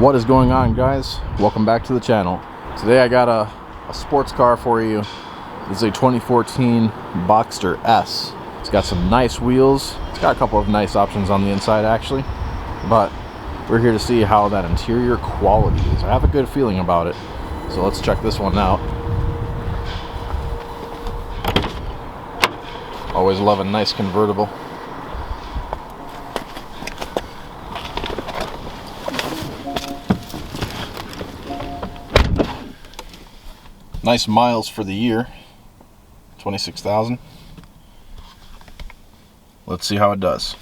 What is going on, guys? Welcome back to the channel. Today I got a sports car for you. This is a 2014 Boxster S. It's got some nice wheels. It's got a couple of nice options on the inside actually, but we're here to see how that interior quality is. I have a good feeling about it, so let's check this one out. Always love a nice convertible. Nice miles for the year, 26,000. Let's see how it does.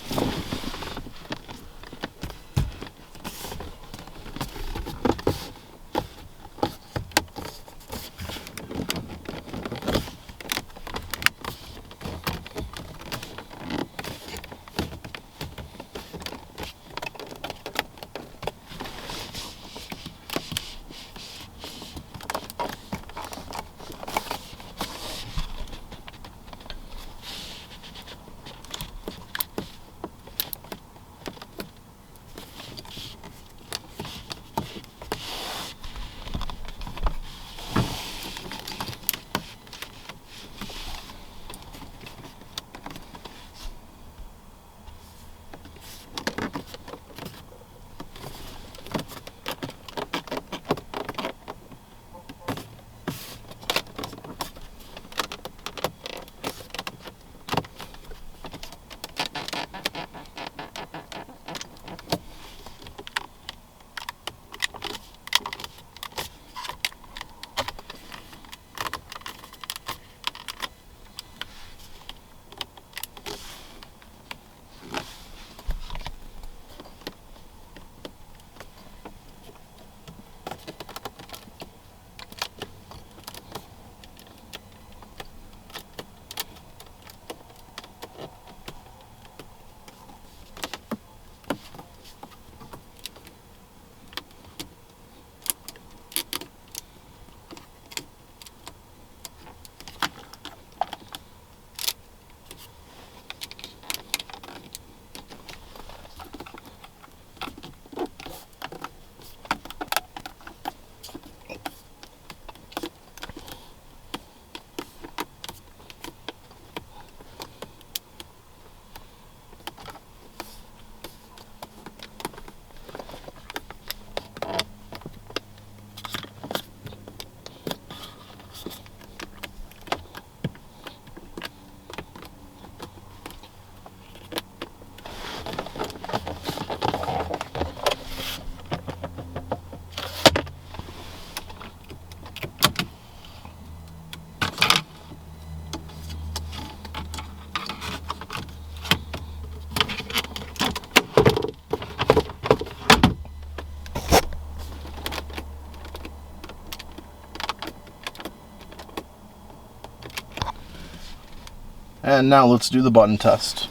And now let's do the button test.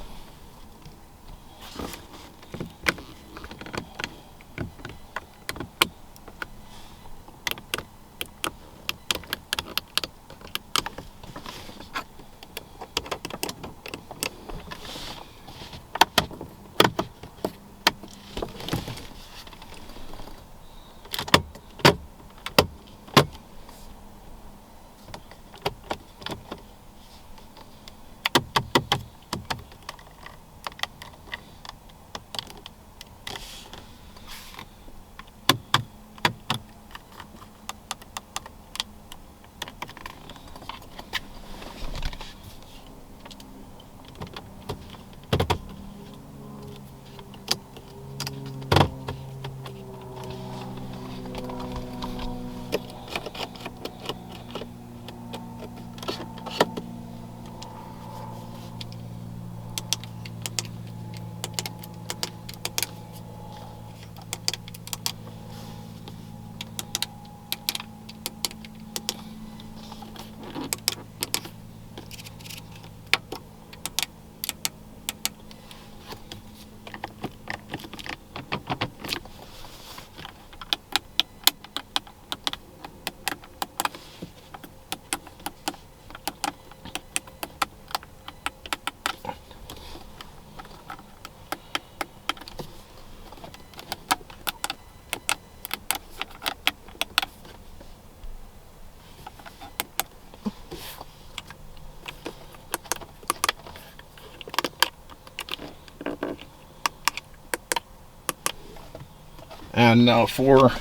And now for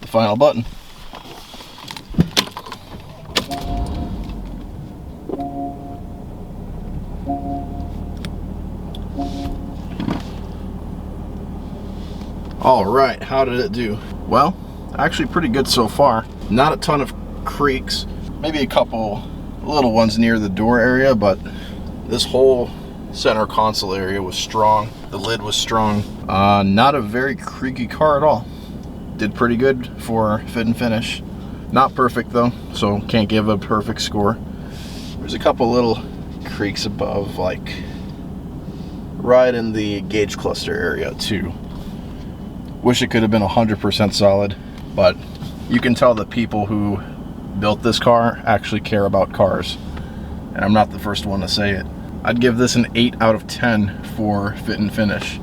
the final button. All right, how did it do? Well, actually pretty good so far. Not a ton of creaks, maybe a couple little ones near the door area, but this whole center console area was strong. The lid was strong. Not a very creaky car at all. Did pretty good for fit and finish. Not perfect though, so can't give a perfect score. There's a couple little creaks above, like right in the gauge cluster area too. Wish it could have been 100% solid, but you can tell the people who built this car actually care about cars. And I'm not the first one to say it. I'd give this an 8 out of 10 for fit and finish.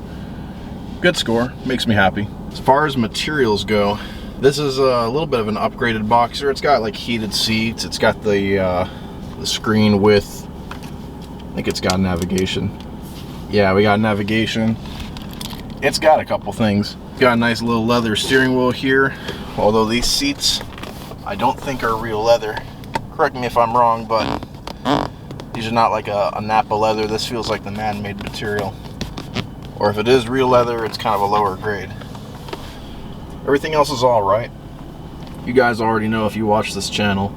Good score, makes me happy. As far as materials go, this is a little bit of an upgraded Boxster. It's got like heated seats. It's got the screen with, I think it's got navigation. Yeah, we got navigation. It's got a couple things. Got a nice little leather steering wheel here, although these seats I don't think are real leather. Correct me if I'm wrong, but these are not like a Napa leather. This feels like the man-made material. Or if it is real leather, it's kind of a lower grade. Everything else is alright. You guys already know, if you watch this channel,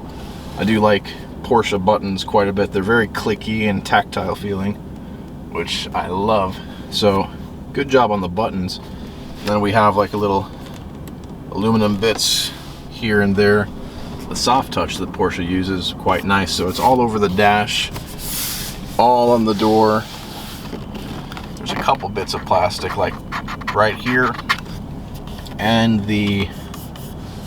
I do like Porsche buttons quite a bit. They're very clicky and tactile feeling, which I love. So good job on the buttons. Then we have like a little aluminum bits here and there. The soft touch that Porsche uses, quite nice. So it's all over the dash, all on the door. There's a couple bits of plastic like right here, and the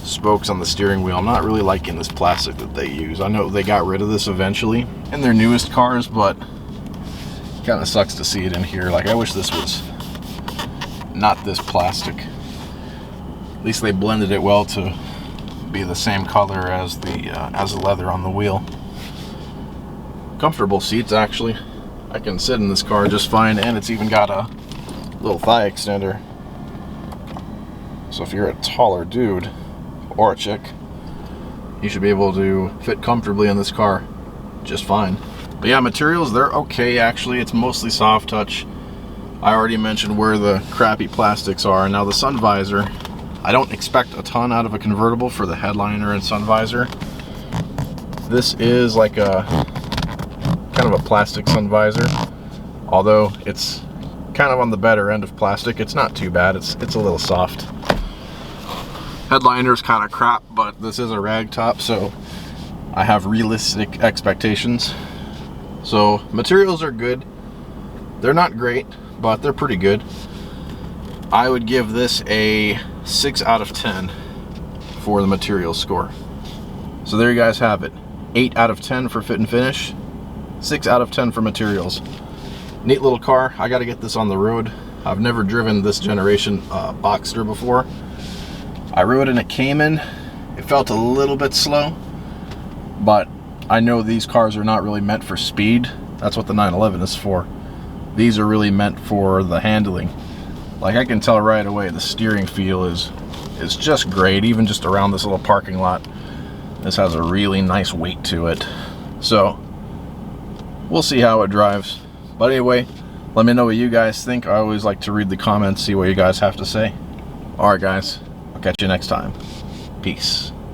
spokes on the steering wheel. I'm not really liking this plastic that they use. I know they got rid of this eventually in their newest cars, but it kind of sucks to see it in here. Like, I wish this was not this plastic. At least they blended it well to be the same color as the leather on the wheel. Comfortable seats, actually. I can sit in this car just fine, and it's even got a little thigh extender. So if you're a taller dude or a chick, you should be able to fit comfortably in this car just fine. But yeah, materials, they're okay actually. It's mostly soft touch. I already mentioned where the crappy plastics are. Now the sun visor, I don't expect a ton out of a convertible for the headliner and sun visor. This is like a kind of a plastic sun visor, although it's kind of on the better end of plastic. It's not too bad. It's a little soft. Headliner's kind of crap, but this is a rag top, so I have realistic expectations. So materials are good. They're not great, but they're pretty good. I would give this a 6 out of 10 for the material score. So there you guys have it. 8 out of 10 for fit and finish, 6 out of 10 for materials. Neat little car. I got to get this on the road. I've never driven this generation Boxster before. I rode in a Cayman. It felt a little bit slow, but I know these cars are not really meant for speed. That's what the 911 is for. These are really meant for the handling. Like, I can tell right away the steering feel is just great. Even just around this little parking lot, this has a really nice weight to it. So we'll see how it drives. But anyway, let me know what you guys think. I always like to read the comments, see what you guys have to say. Alright guys, I'll catch you next time. Peace.